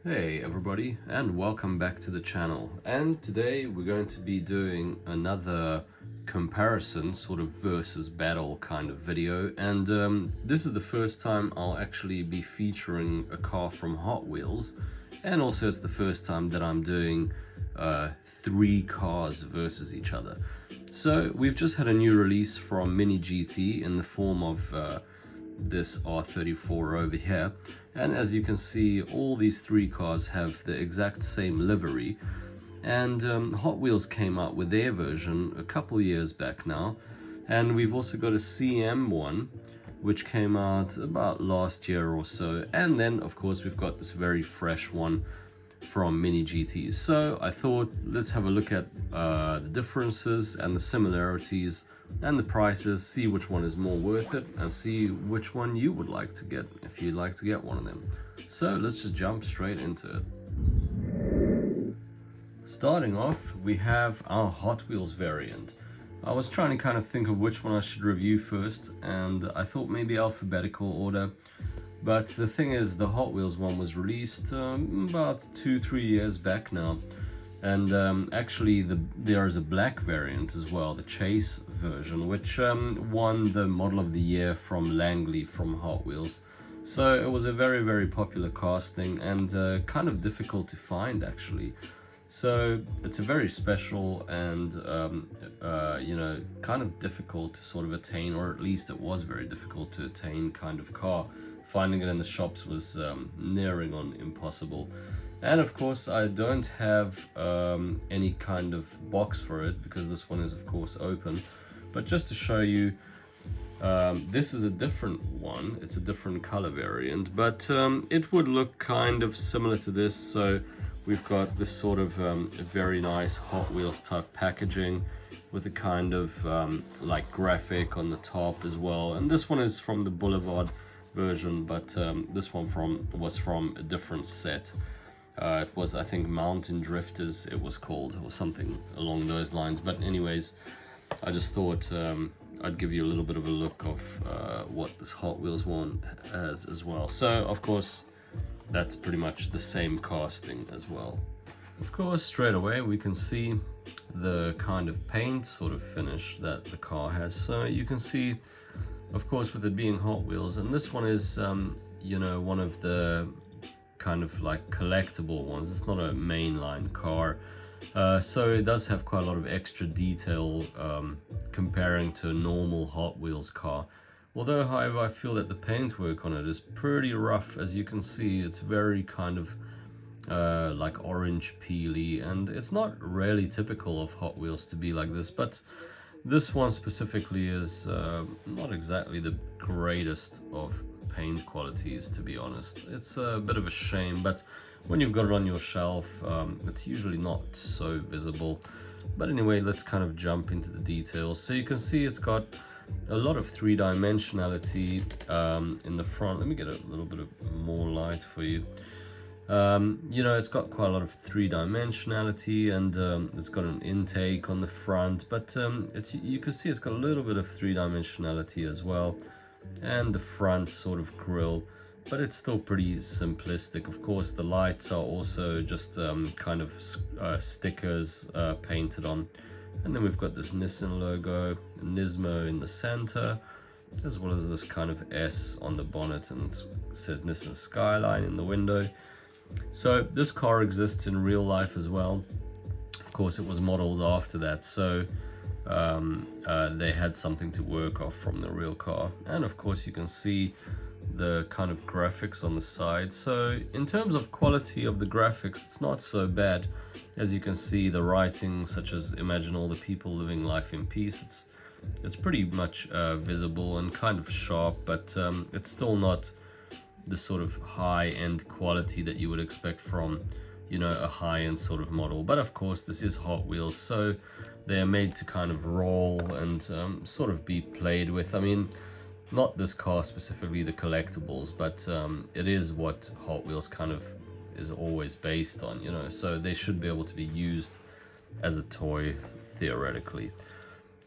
Hey everybody, and welcome back to the channel. And today we're going to be doing another comparison, sort of versus battle kind of video. And this is the first time I'll actually be featuring a car from Hot Wheels, and also it's the first time that I'm doing three cars versus each other. So we've just had a new release from MiniGT in the form of this R34 over here, and as you can see, all these three cars have the exact same livery. And Hot Wheels came out with their version a couple years back now, and we've also got a CM one which came out about last year or so, and then of course we've got this very fresh one from MiniGT. So I thought, let's have a look at the differences and the similarities and the prices, see which one is more worth it, and see which one you would like to get if you'd like to get one of them. So let's just jump straight into it. Starting off, we have our Hot Wheels variant. I was trying to kind of think of which one I should review first, and I thought maybe alphabetical order. But the thing is, the Hot Wheels one was released about 2-3 years back now. And actually there is a black variant as well, the Chase version, which won the Model of the Year from Langley from Hot Wheels. So it was a very popular casting, and kind of difficult to find actually. So it's a very special and you know, kind of difficult to sort of attain, or at least it was very difficult to attain kind of car. Finding it in the shops was nearing on impossible. And of course I don't have any kind of box for it, because this one is of course open. But just to show you, this is a different one, it's a different color variant, but it would look kind of similar to this. So we've got this sort of very nice Hot Wheels type packaging with a kind of like graphic on the top as well. And this one is from the Boulevard version, but this one was from a different set. It was, I think, Mountain Drifters it was called, or something along those lines. But anyways, I just thought I'd give you a little bit of a look of what this Hot Wheels one has as well. So of course that's pretty much the same casting as well. Of course, straight away we can see the kind of paint sort of finish that the car has. So you can see, of course, with it being Hot Wheels, and this one is you know, one of the kind of like collectible ones. It's not a mainline car, so it does have quite a lot of extra detail comparing to a normal Hot Wheels car. Although, however, I feel that the paintwork on it is pretty rough. As you can see, it's very kind of like orange peely, and it's not really typical of Hot Wheels to be like this. But this one specifically is not exactly the greatest of paint qualities, to be honest. It's a bit of a shame, but when you've got it on your shelf, it's usually not so visible. But anyway, let's kind of jump into the details. So you can see it's got a lot of three-dimensionality in the front. Let me get a little bit of more light for you. You know, it's got quite a lot of three-dimensionality, and it's got an intake on the front, but you can see it's got a little bit of three-dimensionality as well, and the front sort of grille, but it's still pretty simplistic. Of course, the lights are also just kind of stickers painted on, and then we've got this Nissan logo, Nismo in the center, as well as this kind of S on the bonnet, and it says Nissan Skyline in the window. So this car exists in real life as well. Of course, it was modeled after that, so they had something to work off from the real car. And of course you can see the kind of graphics on the side. So in terms of quality of the graphics, it's not so bad. As you can see, the writing, such as "Imagine all the people living life in peace," it's pretty much visible and kind of sharp, but it's still not the sort of high-end quality that you would expect from, you know, a high-end sort of model. But of course this is Hot Wheels, so they are made to kind of roll and sort of be played with. I mean, not this car specifically, the collectibles, but it is what Hot Wheels kind of is always based on, you know, so they should be able to be used as a toy theoretically.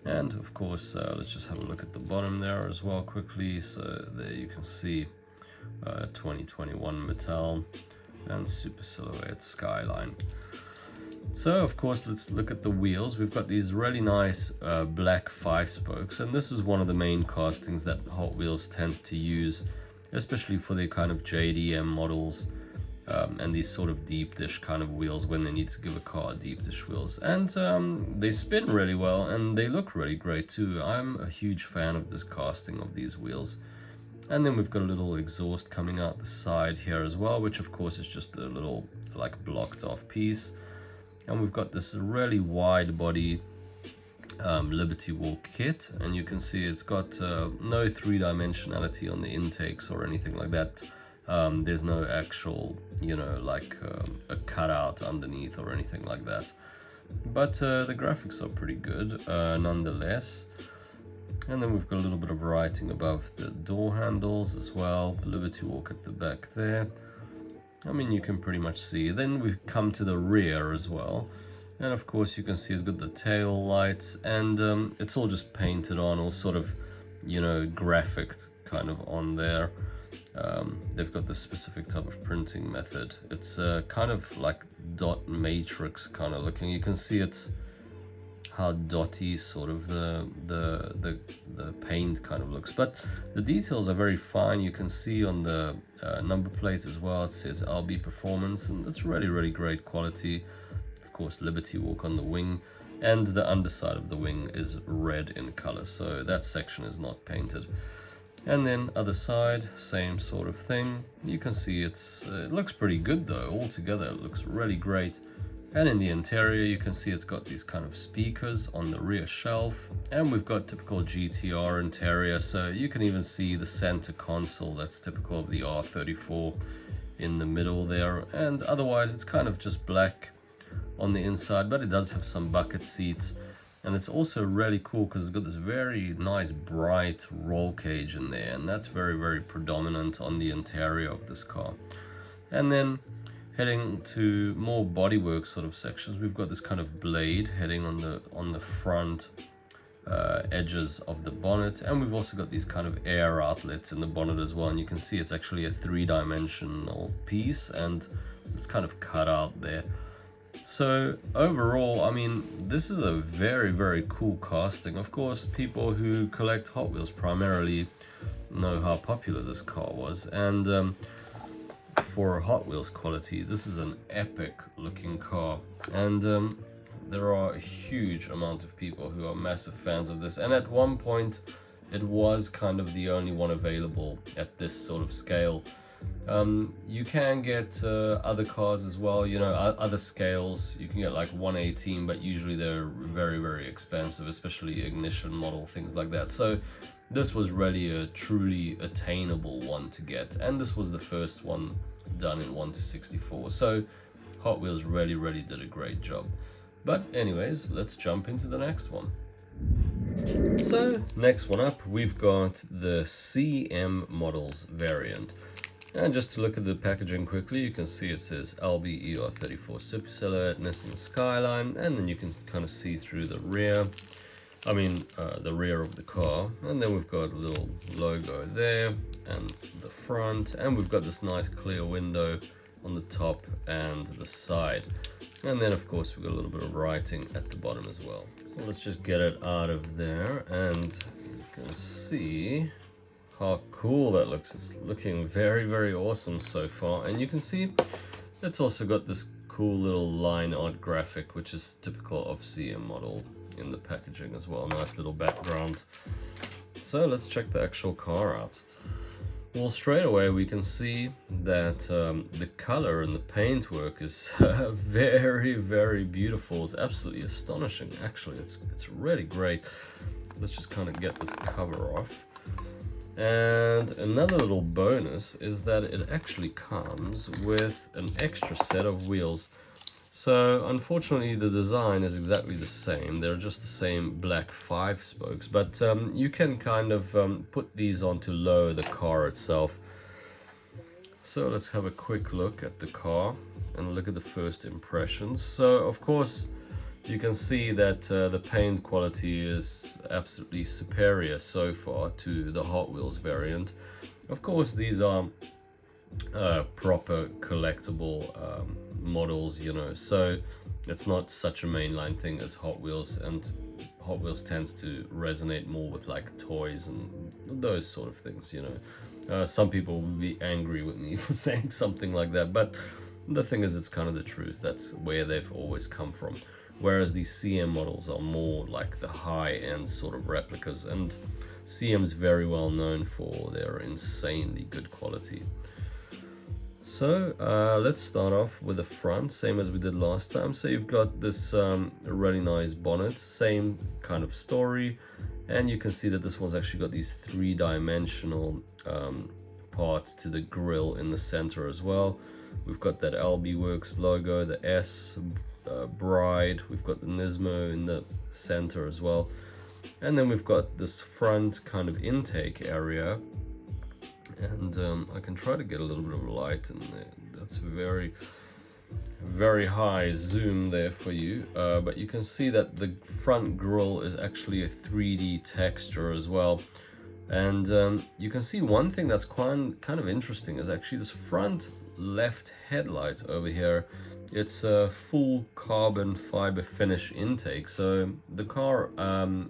And of course, let's just have a look at the bottom there as well quickly. So there you can see 2021 Mattel. and Super Silhouette Skyline. So of course, let's look at the wheels. We've got these really nice black 5-spokes, and this is one of the main castings that Hot Wheels tends to use, especially for their kind of JDM models and these sort of deep dish kind of wheels when they need to give a car deep dish wheels. And they spin really well and they look really great too. I'm a huge fan of this casting of these wheels. And then we've got a little exhaust coming out the side here as well, which of course is just a little like blocked off piece. And we've got this really wide body Liberty Walk kit, and you can see it's got no three-dimensionality on the intakes or anything like that. There's no actual, you know, like a cutout underneath or anything like that. But the graphics are pretty good nonetheless. And then we've got a little bit of writing above the door handles as well. Liberty Walk at the back there. I mean, you can pretty much see. Then we come to the rear as well. And of course you can see it's got the tail lights, and it's all just painted on, all sort of, you know, graphic kind of on there. They've got this specific type of printing method. It's kind of like dot matrix kind of looking. You can see it's how dotty sort of the paint kind of looks, but the details are very fine. You can see on the number plate as well, it says LB Performance, and it's really great quality. Of course, Liberty Walk on the wing, and the underside of the wing is red in color, so that section is not painted. And then other side, same sort of thing. You can see it looks pretty good though. Altogether it looks really great. And in the interior you can see it's got these kind of speakers on the rear shelf, and we've got typical GTR interior, so you can even see the center console that's typical of the R34 in the middle there. And otherwise it's kind of just black on the inside, but it does have some bucket seats. And it's also really cool because it's got this very nice bright roll cage in there, and that's very predominant on the interior of this car. And then heading to more bodywork sort of sections, we've got this kind of blade heading on the front edges of the bonnet, and we've also got these kind of air outlets in the bonnet as well. And you can see it's actually a three-dimensional piece, and it's kind of cut out there. So overall, I mean, this is a very cool casting. Of course, people who collect Hot Wheels primarily know how popular this car was, and for Hot Wheels quality, this is an epic looking car. And there are a huge amount of people who are massive fans of this, and at one point it was kind of the only one available at this sort of scale. You can get other cars as well, you know, other scales. You can get like 118, but usually they're very expensive, especially ignition model, things like that. So this was really a truly attainable one to get, and this was the first one done in 1:64. So Hot Wheels really did a great job. But anyways, let's jump into the next one. So next one up, we've got the CM Models variant. And just to look at the packaging quickly, you can see it says LB R34 Super Silhouette Nissan Skyline, and then you can kind of see through the rear. I mean, the rear of the car. And then we've got a little logo there, and the front, and we've got this nice clear window on the top and the side. And then of course we've got a little bit of writing at the bottom as well. So let's just get it out of there, and you can see how cool that looks. It's looking very awesome so far. And you can see it's also got this cool little line art graphic, which is typical of CM model in the packaging as well. Nice little background. So let's check the actual car out. Well, straight away we can see that the color and the paintwork is very beautiful. It's absolutely astonishing, actually. It's really great. Let's just kind of get this cover off. And another little bonus is that it actually comes with an extra set of wheels. So unfortunately the design is exactly the same. They're just the same black 5 spokes, but you can kind of put these on to lower the car itself. So let's have a quick look at the car and look at the first impressions. So of course you can see that the paint quality is absolutely superior so far to the Hot Wheels variant. Of course these are proper collectible models, you know, so it's not such a mainline thing as Hot Wheels, and Hot Wheels tends to resonate more with like toys and those sort of things, you know. Some people will be angry with me for saying something like that, but the thing is, it's kind of the truth. That's where they've always come from. Whereas these CM models are more like the high-end sort of replicas, and CM's very well known for their insanely good quality. So let's start off with the front, same as we did last time. So you've got this really nice bonnet, same kind of story, and you can see that this one's actually got these three-dimensional parts to the grille in the center as well. We've got that LB Works logo, the S Bride, we've got the Nismo in the center as well, and then we've got this front kind of intake area. And I can try to get a little bit of light in there. That's very, very high zoom there for you. But you can see that the front grille is actually a 3D texture as well. And you can see one thing that's kind of interesting is actually this front left headlight over here. It's a full carbon fiber finish intake. So the car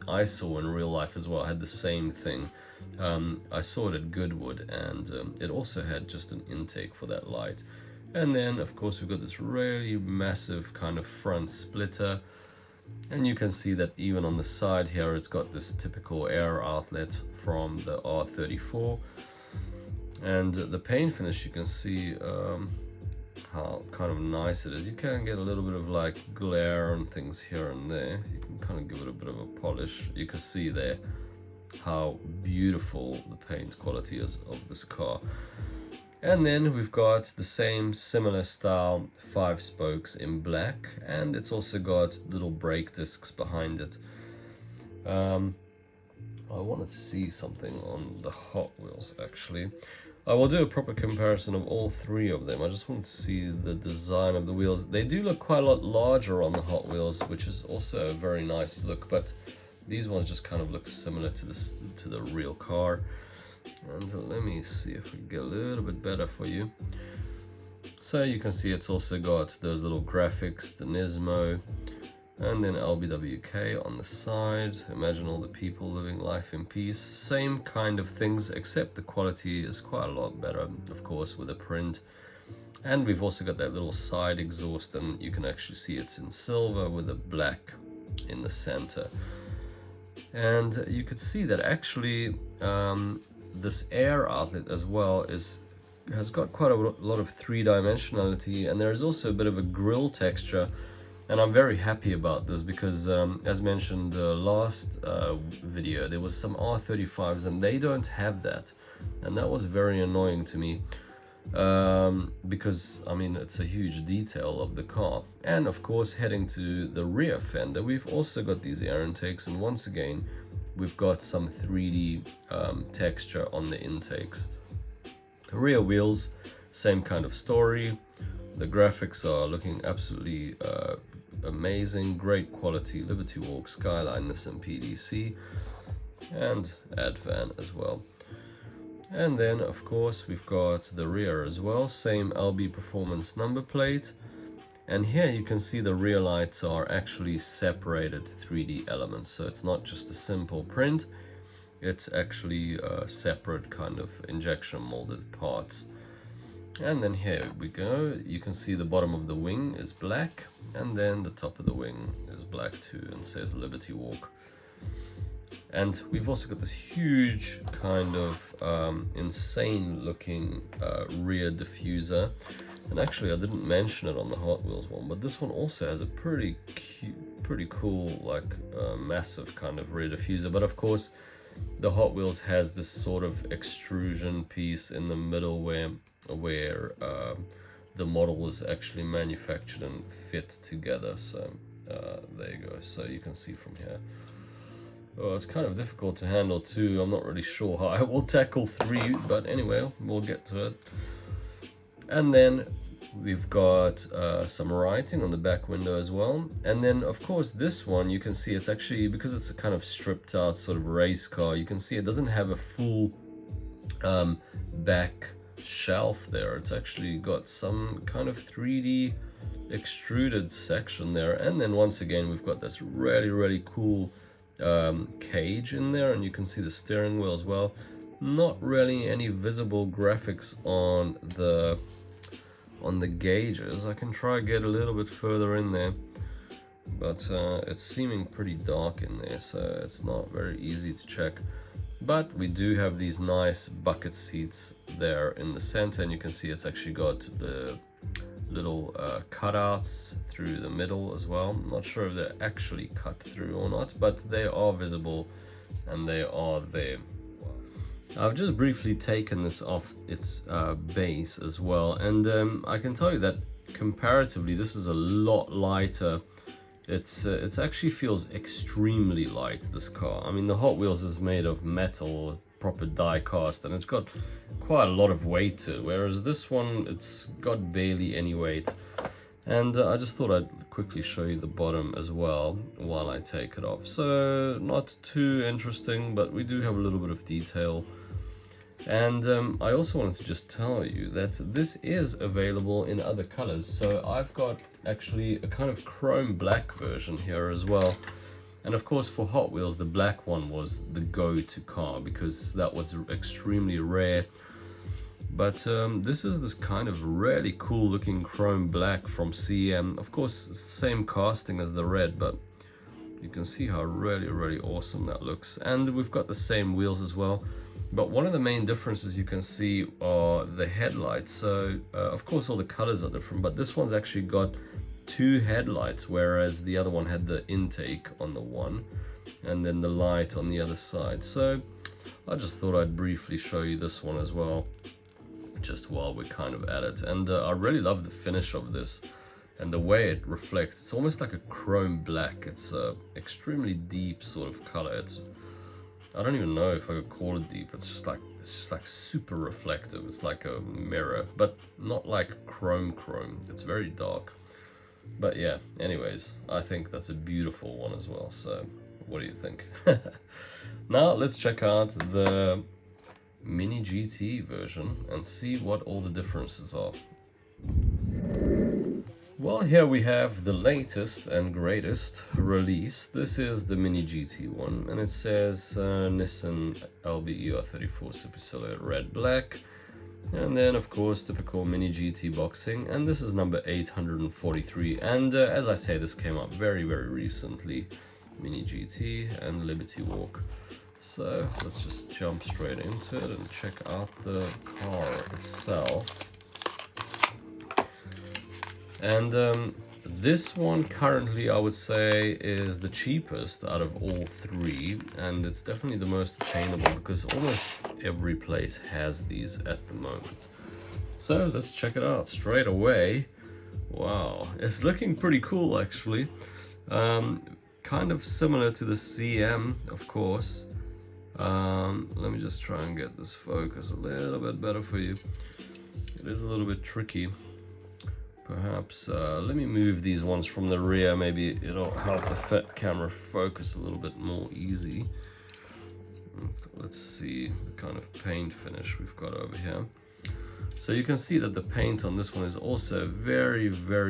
I saw in real life as well had the same thing. I saw it at Goodwood, and it also had just an intake for that light. And then of course we've got this really massive kind of front splitter, and you can see that even on the side here it's got this typical air outlet from the R34. And the paint finish, you can see how kind of nice it is. You can get a little bit of like glare and things here and there. You can kind of give it a bit of a polish. You can see there how beautiful the paint quality is of this car. And then we've got the same similar style 5 spokes in black, and it's also got little brake discs behind it. I wanted to see something on the Hot Wheels actually. I will do a proper comparison of all 3 of them. I just want to see the design of the wheels. They do look quite a lot larger on the Hot Wheels, which is also a very nice look, but these ones just kind of look similar to the real car. And let me see if we can get a little bit better for you. So you can see it's also got those little graphics, the Nismo, and then LBWK on the side. Imagine all the people living life in peace. Same kind of things, except the quality is quite a lot better, of course, with the print. And we've also got that little side exhaust, and you can actually see it's in silver with a black in the center. And you could see that actually this air outlet as well has got quite a lot of three-dimensionality, and there is also a bit of a grille texture, and I'm very happy about this because as mentioned last video, there was some R35s and they don't have that, and that was very annoying to me. Because I mean it's a huge detail of the car. And of course, heading to the rear fender, we've also got these air intakes, and once again we've got some 3D texture on the intakes. Rear wheels, same kind of story. The graphics are looking absolutely amazing, great quality. Liberty Walk, Skyline, Nissan PDC, and Advan as well. And then of course we've got the rear as well, same LB Performance number plate. And here you can see the rear lights are actually separated 3D elements, so it's not just a simple print, it's actually separate kind of injection molded parts. And then here we go, you can see the bottom of the wing is black, and then the top of the wing is black too and says Liberty Walk. And we've also got this huge kind of insane looking rear diffuser. And actually I didn't mention it on the Hot Wheels one, but this one also has a pretty cool, like massive kind of rear diffuser. But of course the Hot Wheels has this sort of extrusion piece in the middle where the model is actually manufactured and fit together. So there you go, so you can see from here. Oh, it's kind of difficult to handle too. I'm not really sure how I will tackle 3, but anyway, we'll get to it. And then we've got some writing on the back window as well. And then of course this one, you can see it's actually, because it's a kind of stripped out sort of race car, you can see it doesn't have a full back shelf there. It's actually got some kind of 3D extruded section there, and then once again we've got this really cool cage in there, and you can see the steering wheel as well. Not really any visible graphics on the gauges. I can try get a little bit further in there, but it's seeming pretty dark in there, so it's not very easy to check. But we do have these nice bucket seats there in the center, and you can see it's actually got the little cutouts through the middle as well. I'm not sure if they're actually cut through or not, but they are visible and they are there. I've just briefly taken this off its base as well, and I can tell you that comparatively this is a lot lighter. It's actually feels extremely light, this car. I mean, the Hot Wheels is made of metal, proper die cast, and it's got quite a lot of weight to it, whereas this one, it's got barely any weight. And I just thought I'd quickly show you the bottom as well while I take it off. So not too interesting, but we do have a little bit of detail. And I also wanted to just tell you that this is available in other colors. So I've got actually a kind of chrome black version here as well. And of course for Hot Wheels, the black one was the go-to car because that was extremely rare. But this is this kind of really cool looking chrome black from CM. Of course, same casting as the red, but you can see how really awesome that looks. And we've got the same wheels as well. But one of the main differences you can see are the headlights. So of course all the colors are different, but this one's actually got two headlights, whereas the other one had the intake on the one and then the light on the other side. So I just thought I'd briefly show you this one as well, just while we're kind of at it. And I really love the finish of this and the way it reflects. It's almost like a chrome black. It's a extremely deep sort of color. I don't even know if I could call it deep. It's just like super reflective. It's like a mirror, but not like chrome. It's very dark. But yeah, anyways, I think that's a beautiful one as well. So what do you think? Now let's check out the MiniGT version and see what all the differences are. Well, here we have the latest and greatest release. This is the MiniGT one, and it says Nissan LBE R34 Super Silhouette Red Black. And then, of course, typical MiniGT boxing. And this is number 843. And as I say, this came up very recently. MiniGT and Liberty Walk. So let's just jump straight into it and check out the car itself. And this one currently, I would say, is the cheapest out of all three, and it's definitely the most attainable because almost every place has these at the moment. So let's check it out straight away. Wow, it's looking pretty cool actually. Kind of similar to the CM, of course. Let me just try and get this focus a little bit better for you. It is a little bit tricky. Perhaps let me move these ones from the rear. Maybe it'll help the camera focus a little bit more easy. Let's see the kind of paint finish we've got over here. So you can see that the paint on this one is also very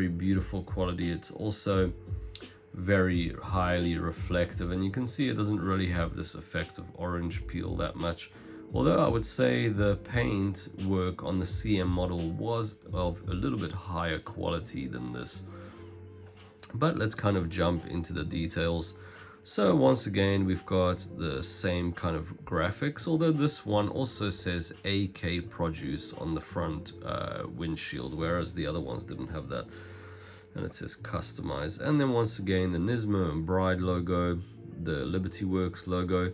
beautiful quality. It's also very highly reflective, and you can see it doesn't really have this effect of orange peel that much. Although I would say the paint work on the CM model was of a little bit higher quality than this. But let's kind of jump into the details. So once again, we've got the same kind of graphics, although this one also says AK Produce on the front windshield, whereas the other ones didn't have that. And it says Customize. And then once again, the Nismo and Bride logo, the Liberty Works logo.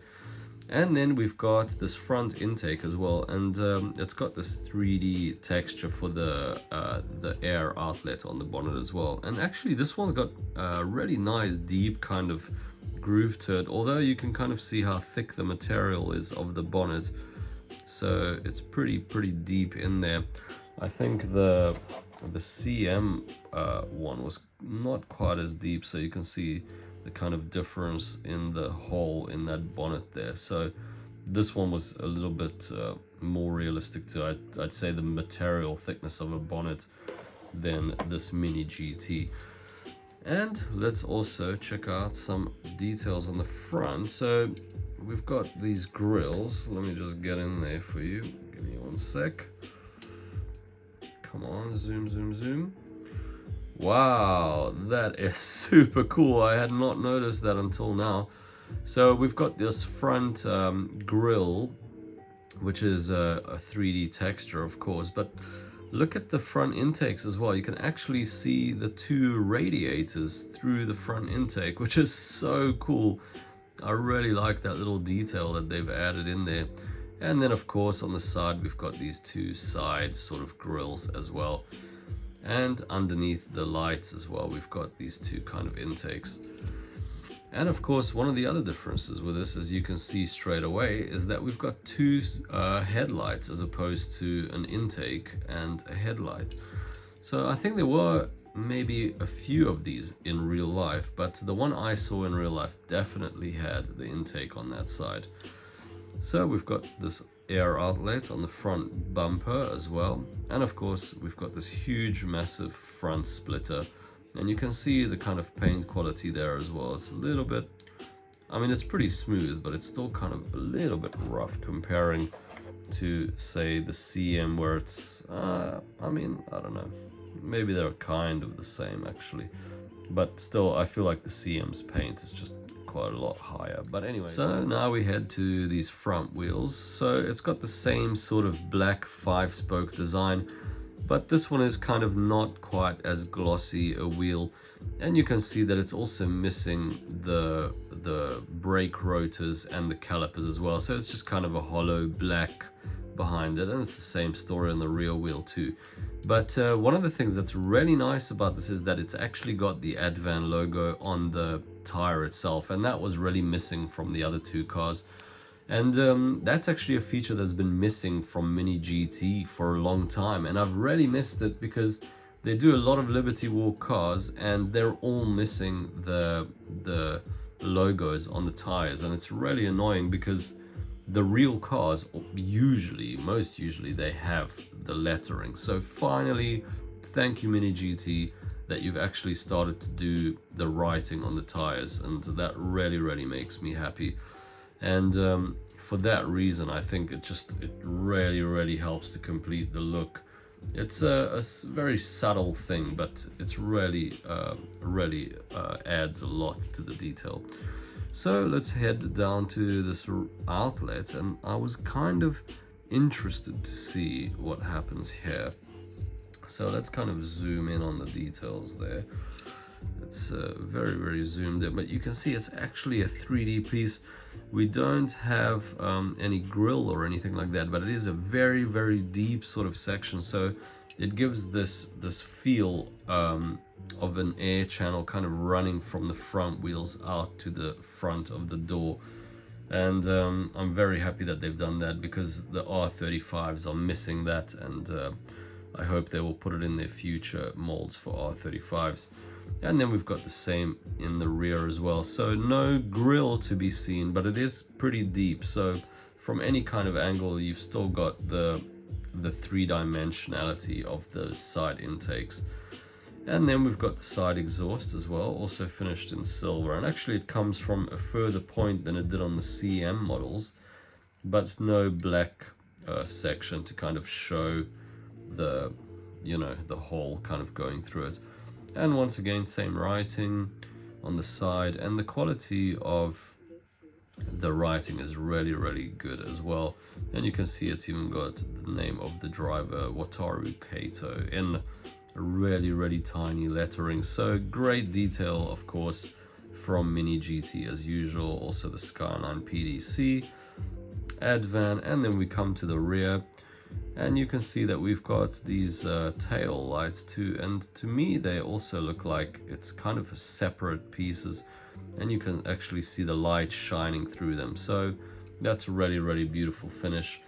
And then we've got this front intake as well, and it's got this 3D texture for the air outlet on the bonnet as well. And actually this one's got a really nice deep kind of groove to it, although you can kind of see how thick the material is of the bonnet. So it's pretty deep in there. I think the CM one was not quite as deep, so you can see the kind of difference in the hole in that bonnet there. So this one was a little bit more realistic to, I'd say, the material thickness of a bonnet than this MiniGT. And let's also check out some details on the front. So we've got these grills. Let me just get in there for you. Give me one sec. Come on, zoom, zoom, zoom. Wow, that is super cool. I had not noticed that until now. So we've got this front grille, which is a 3D texture, of course, but look at the front intakes as well. You can actually see the two radiators through the front intake, which is so cool. I really like that little detail that they've added in there. And then of course on the side we've got these two side sort of grills as well. And underneath the lights as well, we've got these two kind of intakes. And of course, one of the other differences with this, as you can see straight away, is that we've got two headlights as opposed to an intake and a headlight. So I think there were maybe a few of these in real life, but the one I saw in real life definitely had the intake on that side. So we've got this air outlet on the front bumper as well. And of course, we've got this huge, massive front splitter. And you can see the kind of paint quality there as well. It's a little bit, I mean, it's pretty smooth, but it's still kind of a little bit rough comparing to, say, the CM, where it's, I mean, I don't know. Maybe they're kind of the same, actually. But still, I feel like the CM's paint is just quite a lot higher. But anyway, so now we head to these front wheels. So it's got the same sort of black 5-spoke design, but this one is kind of not quite as glossy a wheel, and you can see that it's also missing the brake rotors and the calipers as well. So it's just kind of a hollow black behind it, and it's the same story on the rear wheel too. But one of the things that's really nice about this is that it's actually got the Advan logo on the tire itself, and that was really missing from the other two cars. And that's actually a feature that's been missing from MiniGT for a long time, and I've really missed it because they do a lot of Liberty Walk cars and they're all missing the logos on the tires, and it's really annoying because the real cars most usually they have the lettering. So finally, thank you MiniGT that you've actually started to do the writing on the tires, and that really makes me happy. And for that reason, I think it really helps to complete the look. It's a very subtle thing, but it's really adds a lot to the detail. So let's head down to this outlet, and I was kind of interested to see what happens here. So let's kind of zoom in on the details there. It's very zoomed in, but you can see it's actually a 3D piece. We don't have any grille or anything like that, but it is a very deep sort of section, so it gives this feel of an air channel kind of running from the front wheels out to the front of the door. And I'm very happy that they've done that, because the R35s are missing that, and I hope they will put it in their future molds for R35s. And then we've got the same in the rear as well. So no grille to be seen, but it is pretty deep. So from any kind of angle, you've still got the three-dimensionality of those side intakes. And then we've got the side exhaust as well, also finished in silver. And actually it comes from a further point than it did on the CM models, but no black section to kind of show the, you know, the hole kind of going through it. And once again, same writing on the side, and the quality of the writing is really good as well. And you can see it's even got the name of the driver, Wataru Kato, in really tiny lettering. So great detail, of course, from MiniGT as usual. Also the Skyline PDC, Advan, and then we come to the rear. And you can see that we've got these tail lights too, and to me they also look like it's kind of separate pieces, and you can actually see the light shining through them. So that's really beautiful finish.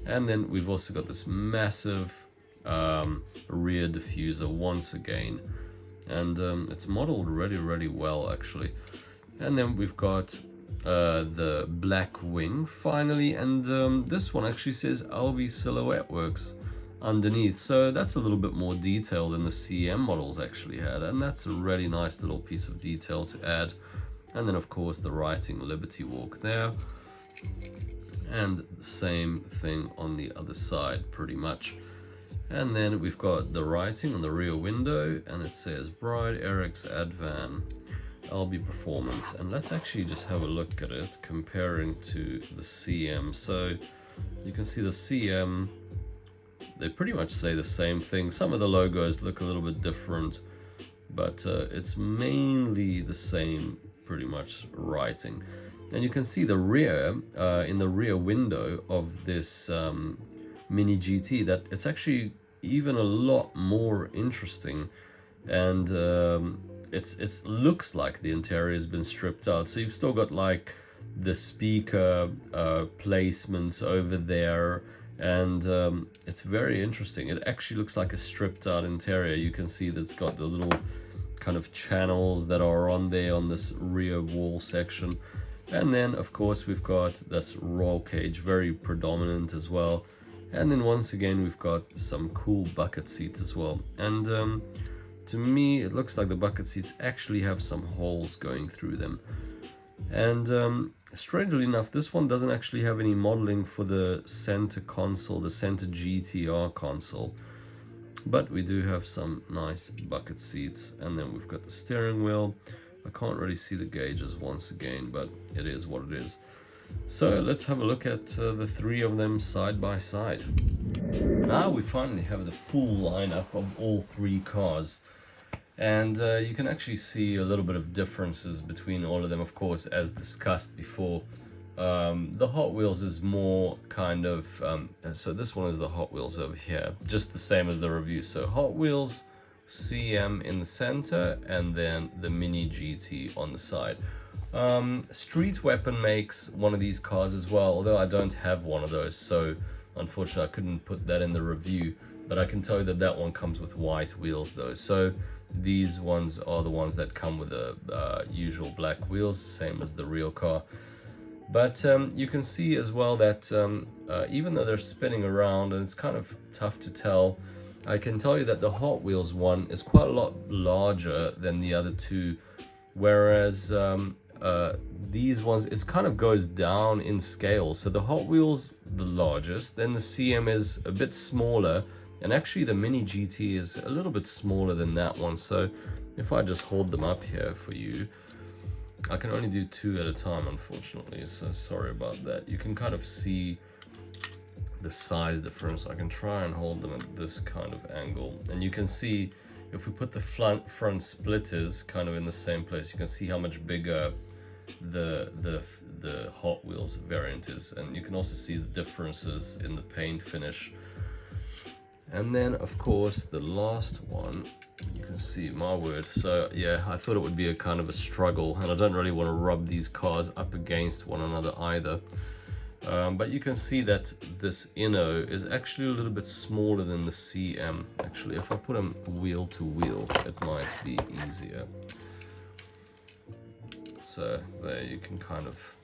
And then we've also got this massive rear diffuser once again, and it's modeled really well actually. And then we've got the black wing finally, and this one actually says LB Silhouette Works underneath, so that's a little bit more detail than the CM models actually had, and that's a really nice little piece of detail to add. And then of course the writing Liberty Walk there, and same thing on the other side pretty much. And then we've got the writing on the rear window, and it says Bride Eric's Advan LB Performance. And let's actually just have a look at it comparing to the CM. So you can see the CM, they pretty much say the same thing. Some of the logos look a little bit different, but it's mainly the same pretty much writing. And you can see the rear, in the rear window of this MiniGT, that it's actually even a lot more interesting, and it looks like the interior has been stripped out. So you've still got like the speaker placements over there, and it's very interesting. It actually looks like a stripped out interior. You can see that it's got the little kind of channels that are on there on this rear wall section. And then of course we've got this roll cage, very predominant as well. And then once again we've got some cool bucket seats as well. And to me it looks like the bucket seats actually have some holes going through them. And strangely enough, this one doesn't actually have any modeling for the center console, the center GTR console. But we do have some nice bucket seats. And then we've got the steering wheel. I can't really see the gauges once again, but it is what it is. So let's have a look at the three of them side by side. Now we finally have the full lineup of all three cars. And you can actually see a little bit of differences between all of them, of course, as discussed before. The Hot Wheels is more kind of, so this one is the Hot Wheels over here, just the same as the review. So Hot Wheels, CM in the center, and then the MiniGT on the side. Street Weapon makes one of these cars as well, although I don't have one of those, so unfortunately I couldn't put that in the review, but I can tell you that that one comes with white wheels though. So these ones are the ones that come with the usual black wheels, same as the real car. But you can see as well that even though they're spinning around and it's kind of tough to tell, I can tell you that the Hot Wheels one is quite a lot larger than the other two, whereas these ones, it kind of goes down in scale. So the Hot Wheels, the largest, then the CM is a bit smaller, and actually the MiniGT is a little bit smaller than that one. So if I just hold them up here for you, I can only do two at a time, unfortunately, so sorry about that. You can kind of see the size difference. I can try and hold them at this kind of angle, and you can see if we put the front splitters kind of in the same place, you can see how much bigger the Hot Wheels variant is, and you can also see the differences in the paint finish. And then of course the last one, you can see, my word. So yeah, I thought it would be a kind of a struggle, and I don't really want to rub these cars up against one another either. But you can see that this Inno is actually a little bit smaller than the CM. Actually, if I put them wheel to wheel, it might be easier. So there you can kind of,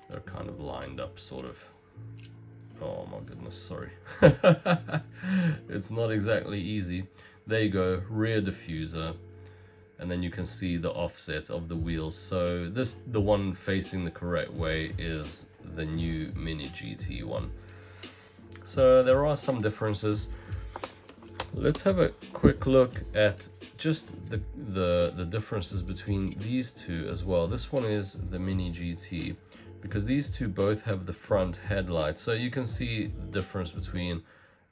they're kind of lined up sort of. Oh my goodness, sorry. It's not exactly easy. There you go, rear diffuser. And then you can see the offset of the wheels. So this, the one facing the correct way, is the new MiniGT one. So there are some differences. Let's have a quick look at just the differences between these two as well. This one is the MiniGT, because these two both have the front headlights. So you can see the difference between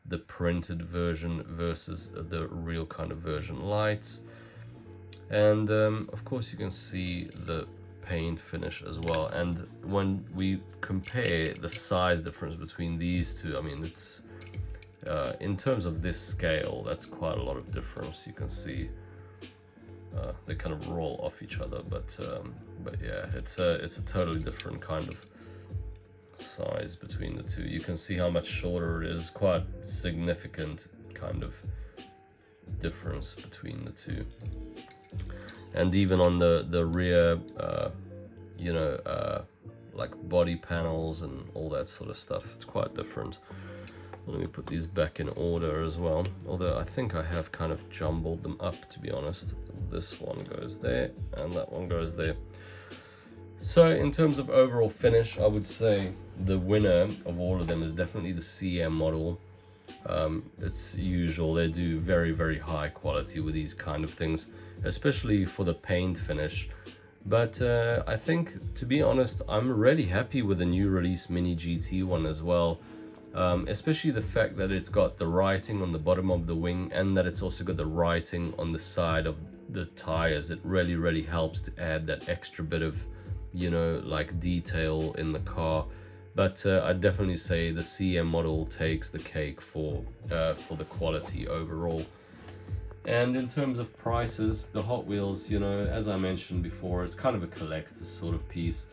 the printed version versus the real kind of version lights. And of course you can see the paint finish as well. And when we compare the size difference between these two, I mean, it's in terms of this scale, that's quite a lot of difference. You can see they kind of roll off each other, but yeah, it's a totally different kind of size between the two. You can see how much shorter it is, quite significant kind of difference between the two. And even on the rear you know, like body panels and all that sort of stuff. It's quite different. Let me put these back in order as well, although I think I have kind of jumbled them up, to be honest. This one goes there and that one goes there. So in terms of overall finish, I would say the winner of all of them is definitely the CM model. It's usual, they do very, very high quality with these kind of things, especially for the paint finish. But I think, to be honest, I'm really happy with the new release MiniGT one as well. Especially the fact that it's got the writing on the bottom of the wing and that it's also got the writing on the side of the tires. It really, really helps to add that extra bit of, you know, like detail in the car. But I'd definitely say the CM model takes the cake for the quality overall. And in terms of prices, the Hot Wheels, you know, as I mentioned before, it's kind of a collector's sort of piece.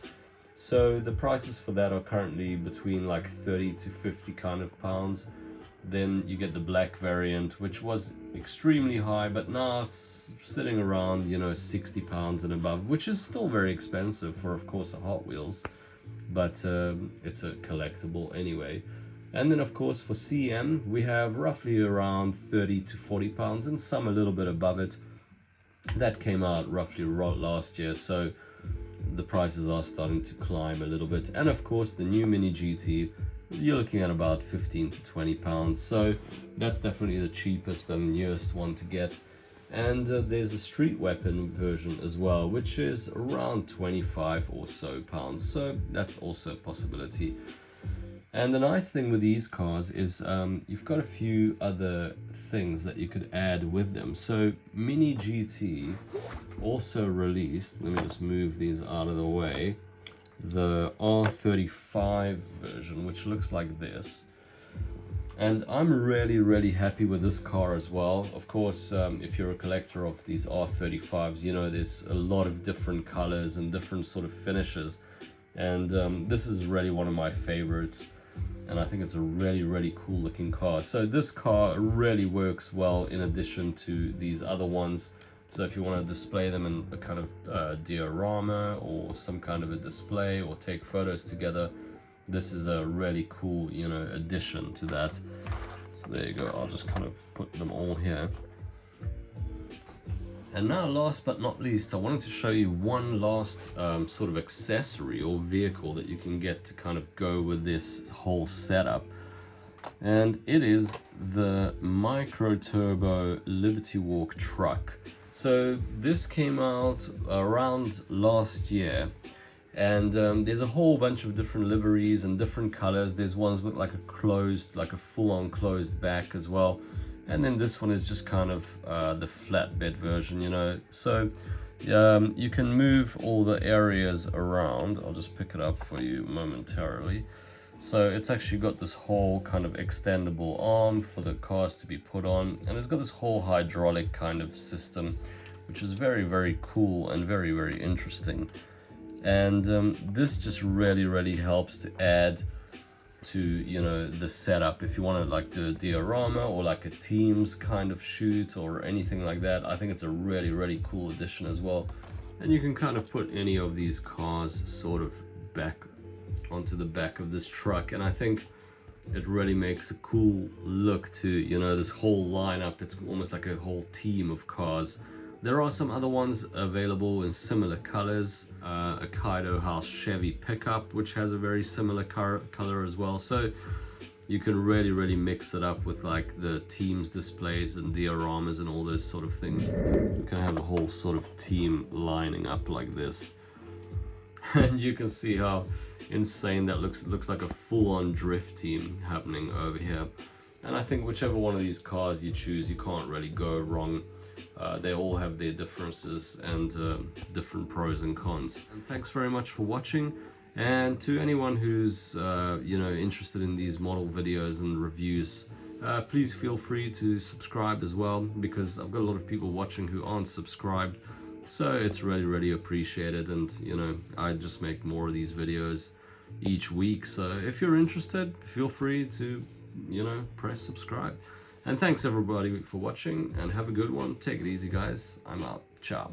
So the prices for that are currently between like 30 to 50 kind of pounds. Then you get the black variant, which was extremely high, but now it's sitting around, you know, 60 pounds and above, which is still very expensive for, of course, a Hot Wheels. But it's a collectible anyway. And then, of course, for CM, we have roughly around 30 to 40 pounds and some a little bit above it. That came out roughly last year, so the prices are starting to climb a little bit. And of course, the new MiniGT, you're looking at about 15 to 20 pounds. So that's definitely the cheapest and newest one to get. And there's a street weapon version as well, which is around 25 or so pounds. So that's also a possibility. And the nice thing with these cars is you've got a few other things that you could add with them. So MiniGT also released, let me just move these out of the way, the R35 version, which looks like this. And I'm really, really happy with this car as well. Of course, if you're a collector of these R35s, you know there's a lot of different colors and different sort of finishes. And this is really one of my favorites. And I think it's a really, really cool looking car. So this car really works well in addition to these other ones. So if you want to display them in a kind of diorama or some kind of a display or take photos together, this is a really cool, you know, addition to that. So there you go, I'll just kind of put them all here. And now, last but not least, I wanted to show you one last sort of accessory or vehicle that you can get to kind of go with this whole setup. And it is the Micro Turbo Liberty Walk truck. So this came out around last year. And there's a whole bunch of different liveries and different colors. There's ones with like a closed, like a full-on closed back as well. And then this one is just kind of the flatbed version, you know. So you can move all the areas around. I'll just pick it up for you momentarily. So it's actually got this whole kind of extendable arm for the cars to be put on. And it's got this whole hydraulic kind of system, which is very, very cool and very, very interesting. And this just really, really helps to add to, you know, the setup. If you want to like do a diorama or like a teams kind of shoot or anything like that, I think it's a really, really cool addition as well. And you can kind of put any of these cars sort of back onto the back of this truck, and I think it really makes a cool look to, you know, this whole lineup. It's almost like a whole team of cars. There are some other ones available in similar colors. A Kaido House Chevy pickup, which has a very similar color as well. So you can really, really mix it up with like the teams displays and dioramas and all those sort of things. You can have a whole sort of team lining up like this. And you can see how insane that looks. It looks like a full-on drift team happening over here. And I think whichever one of these cars you choose, you can't really go wrong. They all have their differences and different pros and cons. And thanks very much for watching. And to anyone who's you know, interested in these model videos and reviews, please feel free to subscribe as well, because I've got a lot of people watching who aren't subscribed. So it's really, really appreciated. And you know, I just make more of these videos each week. So if you're interested, feel free to, you know, press subscribe. And thanks everybody for watching, and have a good one. Take it easy, guys. I'm out. Ciao.